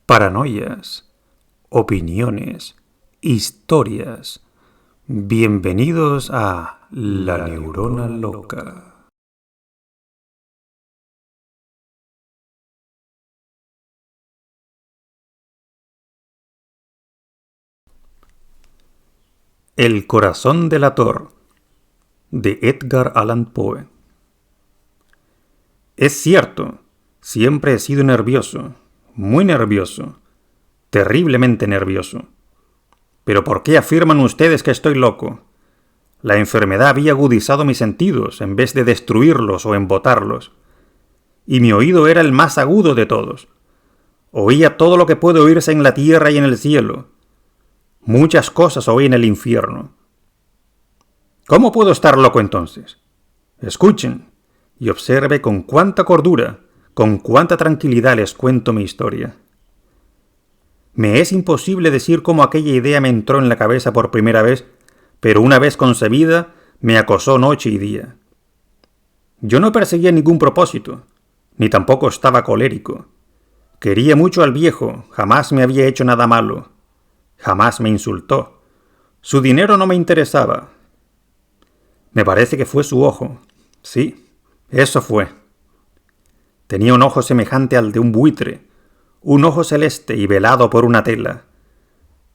paranoias, opiniones, historias. Bienvenidos a La Neurona Loca. El corazón delator, de Edgar Allan Poe. Es cierto, siempre he sido nervioso, muy nervioso, terriblemente nervioso. ¿Pero por qué afirman ustedes que estoy loco? La enfermedad había agudizado mis sentidos en vez de destruirlos o embotarlos. Y mi oído era el más agudo de todos. Oía todo lo que puede oírse en la tierra y en el cielo. Muchas cosas oí en el infierno. ¿Cómo puedo estar loco entonces? Escuchen y observe con cuánta cordura, con cuánta tranquilidad les cuento mi historia. Me es imposible decir cómo aquella idea me entró en la cabeza por primera vez, pero una vez concebida, me acosó noche y día. Yo no perseguía ningún propósito, ni tampoco estaba colérico. Quería mucho al viejo, jamás me había hecho nada malo, jamás me insultó. Su dinero no me interesaba. Me parece que fue su ojo. Sí, eso fue. Tenía un ojo semejante al de un buitre, un ojo celeste y velado por una tela.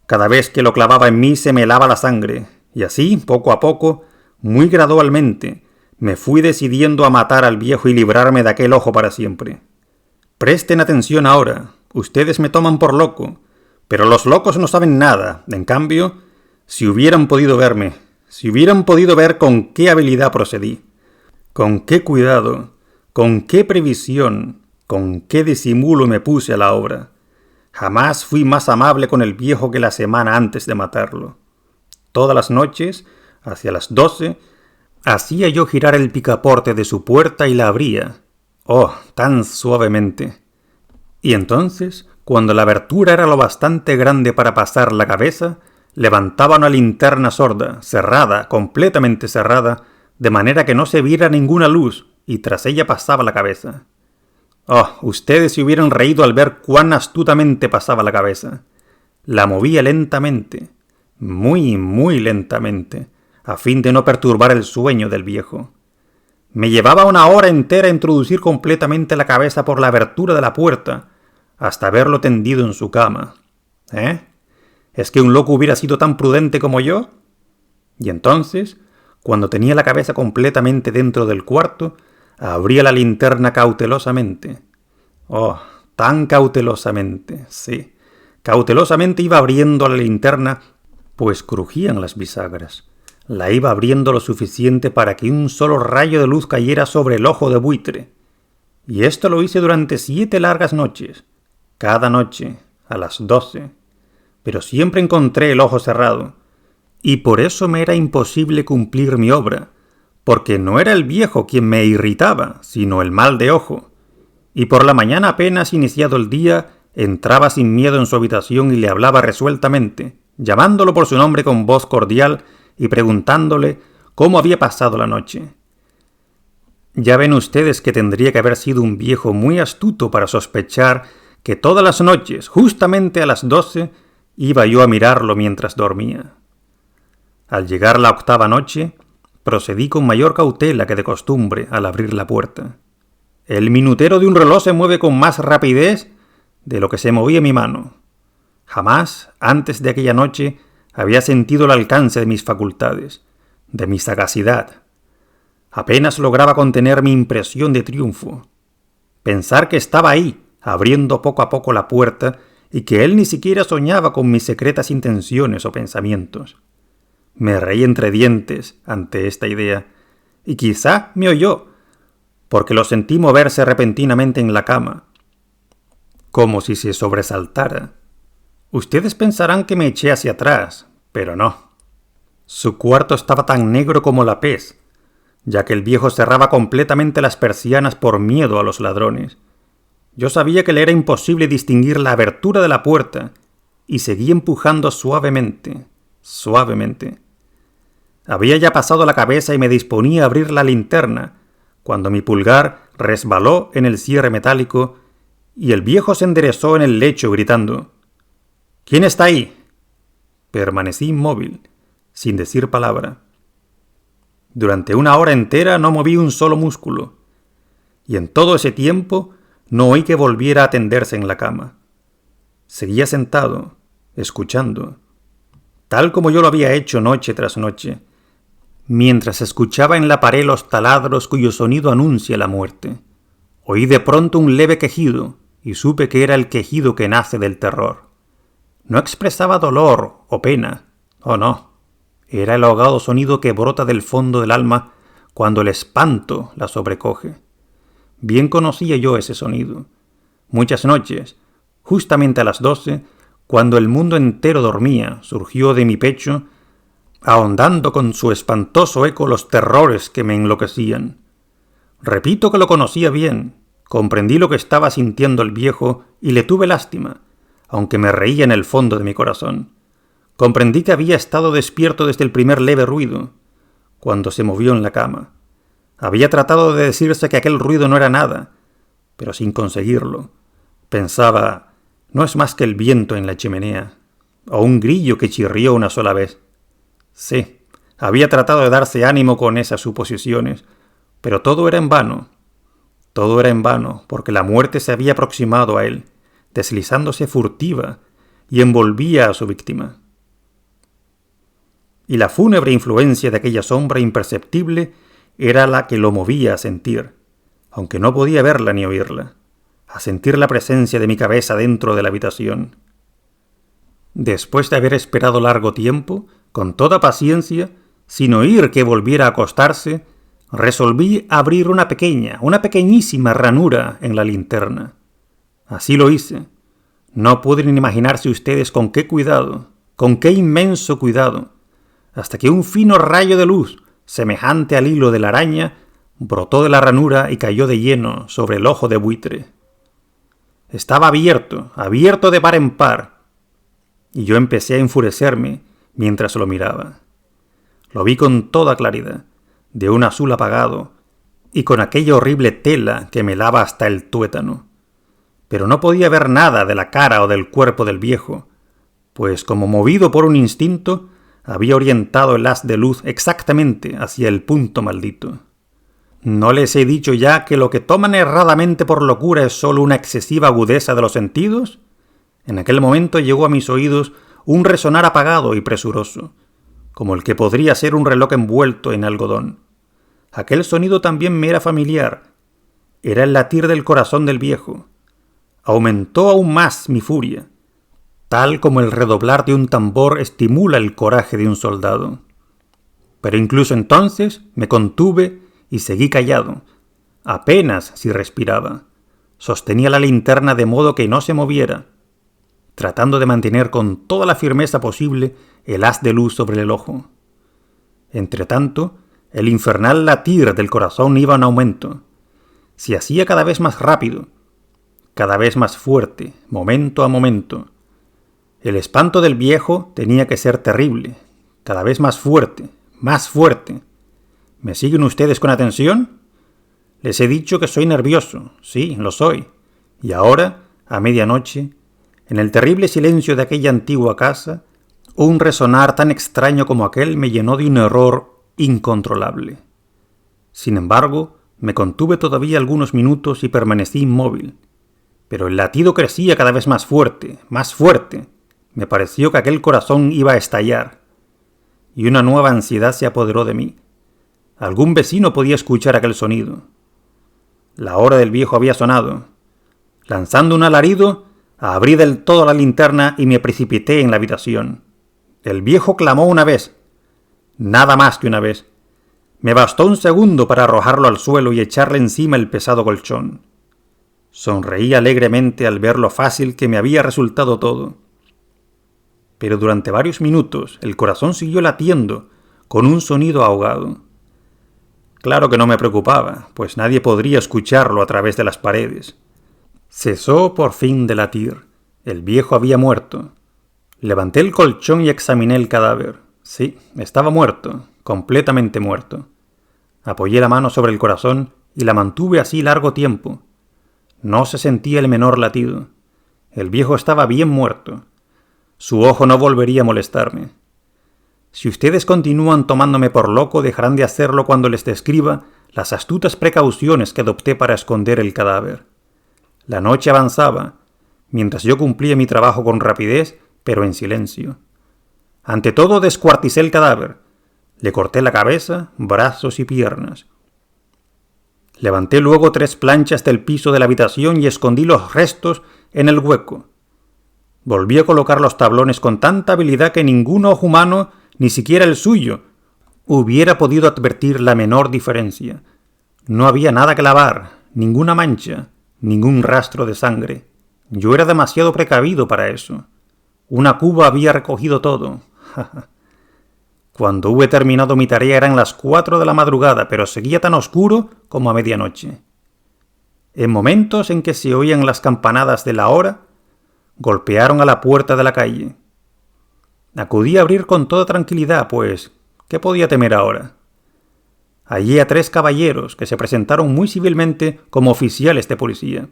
Cada vez que lo clavaba en mí se me helaba la sangre, y así, poco a poco, muy gradualmente, me fui decidiendo a matar al viejo y librarme de aquel ojo para siempre. Presten atención ahora, ustedes me toman por loco, pero los locos no saben nada. En cambio, si hubieran podido verme, si hubieran podido ver con qué habilidad procedí, con qué cuidado, con qué previsión, con qué disimulo me puse a la obra. Jamás fui más amable con el viejo que la semana antes de matarlo. Todas las noches, hacia las 12, hacía yo girar el picaporte de su puerta y la abría. Oh, tan suavemente. Y entonces, cuando la abertura era lo bastante grande para pasar la cabeza, levantaba una linterna sorda, cerrada, completamente cerrada, de manera que no se viera ninguna luz, y tras ella pasaba la cabeza. Oh, ustedes se hubieran reído al ver cuán astutamente pasaba la cabeza. La movía lentamente, muy, muy lentamente, a fin de no perturbar el sueño del viejo. Me llevaba una hora entera introducir completamente la cabeza por la abertura de la puerta, hasta verlo tendido en su cama. ¿Es que un loco hubiera sido tan prudente como yo? Y entonces, cuando tenía la cabeza completamente dentro del cuarto, abría la linterna cautelosamente. Oh, tan cautelosamente, sí. Cautelosamente iba abriendo la linterna, pues crujían las bisagras. La iba abriendo lo suficiente para que un solo rayo de luz cayera sobre el ojo de buitre. Y esto lo hice durante 7 largas noches, cada noche, a las 12. Pero siempre encontré el ojo cerrado, y por eso me era imposible cumplir mi obra, porque no era el viejo quien me irritaba, sino el mal de ojo. Y por la mañana, apenas iniciado el día, entraba sin miedo en su habitación y le hablaba resueltamente, llamándolo por su nombre con voz cordial y preguntándole cómo había pasado la noche. Ya ven ustedes que tendría que haber sido un viejo muy astuto para sospechar que todas las noches, justamente a las 12, iba yo a mirarlo mientras dormía. Al llegar la 8ª noche, procedí con mayor cautela que de costumbre al abrir la puerta. El minutero de un reloj se mueve con más rapidez de lo que se movía mi mano. Jamás, antes de aquella noche, había sentido el alcance de mis facultades, de mi sagacidad. Apenas lograba contener mi impresión de triunfo. Pensar que estaba ahí, abriendo poco a poco la puerta, y que él ni siquiera soñaba con mis secretas intenciones o pensamientos. Me reí entre dientes ante esta idea, y quizá me oyó, porque lo sentí moverse repentinamente en la cama, como si se sobresaltara. Ustedes pensarán que me eché hacia atrás, pero no. Su cuarto estaba tan negro como la pez, ya que el viejo cerraba completamente las persianas por miedo a los ladrones. Yo sabía que le era imposible distinguir la abertura de la puerta, y seguí empujando suavemente, suavemente. Había ya pasado la cabeza y me disponía a abrir la linterna, cuando mi pulgar resbaló en el cierre metálico y el viejo se enderezó en el lecho gritando: «¿Quién está ahí?». Permanecí inmóvil, sin decir palabra. Durante 1 hora entera no moví un solo músculo, y en todo ese tiempo no oí que volviera a tenderse en la cama. Seguía sentado, escuchando, tal como yo lo había hecho noche tras noche, mientras escuchaba en la pared los taladros cuyo sonido anuncia la muerte. Oí de pronto un leve quejido, y supe que era el quejido que nace del terror. No expresaba dolor o pena, oh no, era el ahogado sonido que brota del fondo del alma cuando el espanto la sobrecoge. Bien conocía yo ese sonido. Muchas noches, justamente a las 12, cuando el mundo entero dormía, surgió de mi pecho, ahondando con su espantoso eco los terrores que me enloquecían. Repito que lo conocía bien, comprendí lo que estaba sintiendo el viejo y le tuve lástima, aunque me reía en el fondo de mi corazón. Comprendí que había estado despierto desde el primer leve ruido, cuando se movió en la cama. Había tratado de decirse que aquel ruido no era nada, pero sin conseguirlo. Pensaba, no es más que el viento en la chimenea, o un grillo que chirrió una sola vez. Sí, había tratado de darse ánimo con esas suposiciones, pero todo era en vano. Todo era en vano, porque la muerte se había aproximado a él, deslizándose furtiva, y envolvía a su víctima. Y la fúnebre influencia de aquella sombra imperceptible era la que lo movía a sentir, aunque no podía verla ni oírla, a sentir la presencia de mi cabeza dentro de la habitación. Después de haber esperado largo tiempo, con toda paciencia, sin oír que volviera a acostarse, resolví abrir una pequeñísima ranura en la linterna. Así lo hice. No pueden imaginarse ustedes con qué cuidado, con qué inmenso cuidado, hasta que un fino rayo de luz, semejante al hilo de la araña, brotó de la ranura y cayó de lleno sobre el ojo de buitre. Estaba abierto de par en par, y yo empecé a enfurecerme mientras lo miraba. Lo vi con toda claridad, de un azul apagado, y con aquella horrible tela que me lava hasta el tuétano. Pero no podía ver nada de la cara o del cuerpo del viejo, pues como movido por un instinto, había orientado el haz de luz exactamente hacia el punto maldito. ¿No les he dicho ya que lo que toman erradamente por locura es solo una excesiva agudeza de los sentidos? En aquel momento llegó a mis oídos un resonar apagado y presuroso, como el que podría ser un reloj envuelto en algodón. Aquel sonido también me era familiar. Era el latir del corazón del viejo. Aumentó aún más mi furia, tal como el redoblar de un tambor estimula el coraje de un soldado. Pero incluso entonces me contuve y seguí callado, apenas si respiraba. Sostenía la linterna de modo que no se moviera, tratando de mantener con toda la firmeza posible el haz de luz sobre el ojo. Entretanto, el infernal latir del corazón iba en aumento. Se hacía cada vez más rápido, cada vez más fuerte, momento a momento. El espanto del viejo tenía que ser terrible, cada vez más fuerte, más fuerte. ¿Me siguen ustedes con atención? Les he dicho que soy nervioso, sí, lo soy. Y ahora, a medianoche, en el terrible silencio de aquella antigua casa, un resonar tan extraño como aquel me llenó de un horror incontrolable. Sin embargo, me contuve todavía algunos minutos y permanecí inmóvil. Pero el latido crecía cada vez más fuerte, más fuerte. Me pareció que aquel corazón iba a estallar. Y una nueva ansiedad se apoderó de mí. Algún vecino podía escuchar aquel sonido. La hora del viejo había sonado. Lanzando un alarido, abrí del todo la linterna y me precipité en la habitación. El viejo clamó una vez. Nada más que una vez. Me bastó un segundo para arrojarlo al suelo y echarle encima el pesado colchón. Sonreí alegremente al ver lo fácil que me había resultado todo. Pero durante varios minutos el corazón siguió latiendo con un sonido ahogado. Claro que no me preocupaba, pues nadie podría escucharlo a través de las paredes. Cesó por fin de latir. El viejo había muerto. Levanté el colchón y examiné el cadáver. Sí, estaba muerto, completamente muerto. Apoyé la mano sobre el corazón y la mantuve así largo tiempo. No se sentía el menor latido. El viejo estaba bien muerto. Su ojo no volvería a molestarme. Si ustedes continúan tomándome por loco, dejarán de hacerlo cuando les describa las astutas precauciones que adopté para esconder el cadáver. La noche avanzaba, mientras yo cumplía mi trabajo con rapidez, pero en silencio. Ante todo descuarticé el cadáver. Le corté la cabeza, brazos y piernas. Levanté luego 3 planchas del piso de la habitación y escondí los restos en el hueco. Volví a colocar los tablones con tanta habilidad que ningún ojo humano, ni siquiera el suyo, hubiera podido advertir la menor diferencia. No había nada que lavar, ninguna mancha, ningún rastro de sangre. Yo era demasiado precavido para eso. Una cuba había recogido todo. Cuando hube terminado mi tarea eran las 4 de la madrugada, pero seguía tan oscuro como a medianoche. En momentos en que se oían las campanadas de la hora, golpearon a la puerta de la calle. Acudí a abrir con toda tranquilidad, pues, ¿qué podía temer ahora? Hallé a 3 caballeros que se presentaron muy civilmente como oficiales de policía.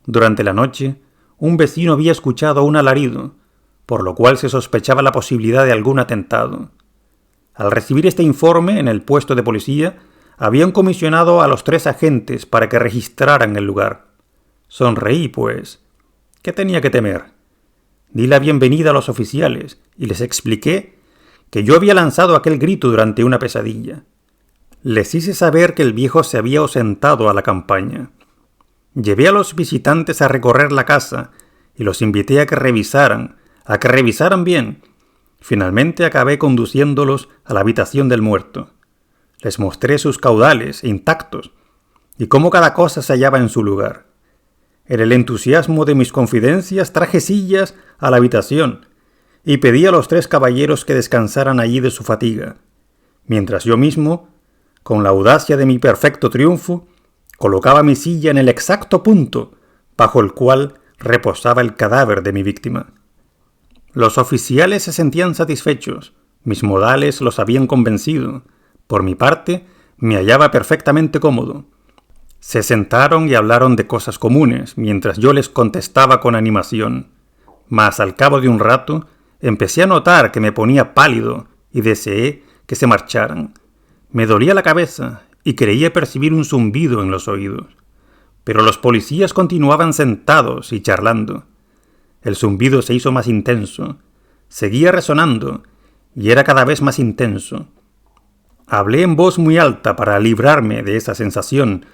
Durante la noche, un vecino había escuchado un alarido, por lo cual se sospechaba la posibilidad de algún atentado. Al recibir este informe en el puesto de policía, habían comisionado a los 3 agentes para que registraran el lugar. Sonreí, pues. ¿Qué tenía que temer? Di la bienvenida a los oficiales y les expliqué que yo había lanzado aquel grito durante una pesadilla. Les hice saber que el viejo se había ausentado a la campaña. Llevé a los visitantes a recorrer la casa y los invité a que revisaran bien. Finalmente acabé conduciéndolos a la habitación del muerto. Les mostré sus caudales intactos y cómo cada cosa se hallaba en su lugar. En el entusiasmo de mis confidencias traje sillas a la habitación y pedí a los 3 caballeros que descansaran allí de su fatiga, mientras yo mismo, con la audacia de mi perfecto triunfo, colocaba mi silla en el exacto punto bajo el cual reposaba el cadáver de mi víctima. Los oficiales se sentían satisfechos, mis modales los habían convencido. Por mi parte, me hallaba perfectamente cómodo. Se sentaron y hablaron de cosas comunes, mientras yo les contestaba con animación. Mas al cabo de un rato, empecé a notar que me ponía pálido y deseé que se marcharan. Me dolía la cabeza y creía percibir un zumbido en los oídos. Pero los policías continuaban sentados y charlando. El zumbido se hizo más intenso, seguía resonando y era cada vez más intenso. Hablé en voz muy alta para librarme de esa sensación,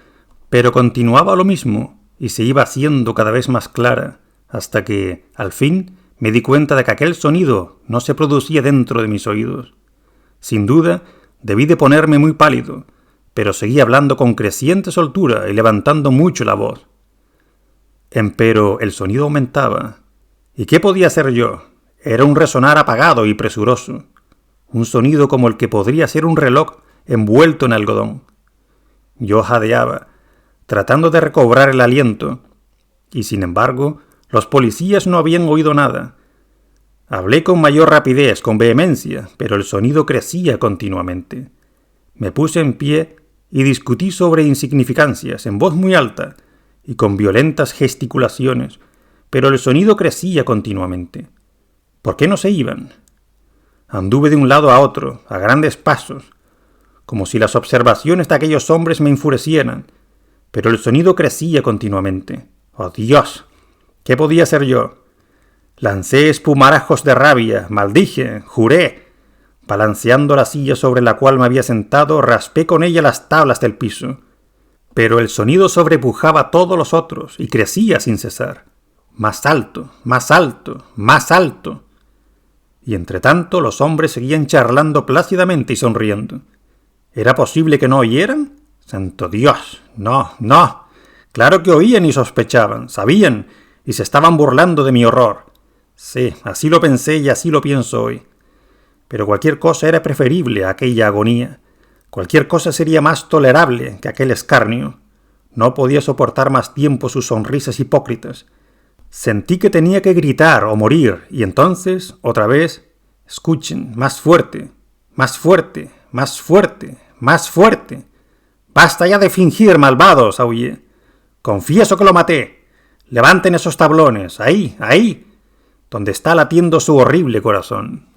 pero continuaba lo mismo y se iba haciendo cada vez más clara, hasta que, al fin, me di cuenta de que aquel sonido no se producía dentro de mis oídos. Sin duda, debí de ponerme muy pálido, pero seguí hablando con creciente soltura y levantando mucho la voz. Empero el sonido aumentaba. ¿Y qué podía hacer yo? Era un resonar apagado y presuroso. Un sonido como el que podría ser un reloj envuelto en algodón. Yo jadeaba, tratando de recobrar el aliento, y sin embargo, los policías no habían oído nada. Hablé con mayor rapidez, con vehemencia, pero el sonido crecía continuamente. Me puse en pie y discutí sobre insignificancias en voz muy alta y con violentas gesticulaciones, pero el sonido crecía continuamente. ¿Por qué no se iban? Anduve de un lado a otro, a grandes pasos, como si las observaciones de aquellos hombres me enfurecieran, pero el sonido crecía continuamente. ¡Oh, Dios! ¿Qué podía hacer yo? Lancé espumarajos de rabia, maldije, juré. Balanceando la silla sobre la cual me había sentado, raspé con ella las tablas del piso. Pero el sonido sobrepujaba a todos los otros y crecía sin cesar. Más alto, más alto, más alto. Y entre tanto los hombres seguían charlando plácidamente y sonriendo. ¿Era posible que no oyeran? ¡Santo Dios! No, no. Claro que oían y sospechaban, sabían, y se estaban burlando de mi horror. Sí, así lo pensé y así lo pienso hoy. Pero cualquier cosa era preferible a aquella agonía. Cualquier cosa sería más tolerable que aquel escarnio. No podía soportar más tiempo sus sonrisas hipócritas. Sentí que tenía que gritar o morir, y entonces, otra vez, escuchen, más fuerte, más fuerte, más fuerte, más fuerte. ¡Basta ya de fingir, malvados!, aullé. Confieso que lo maté. Levanten esos tablones. Ahí, ahí, donde está latiendo su horrible corazón.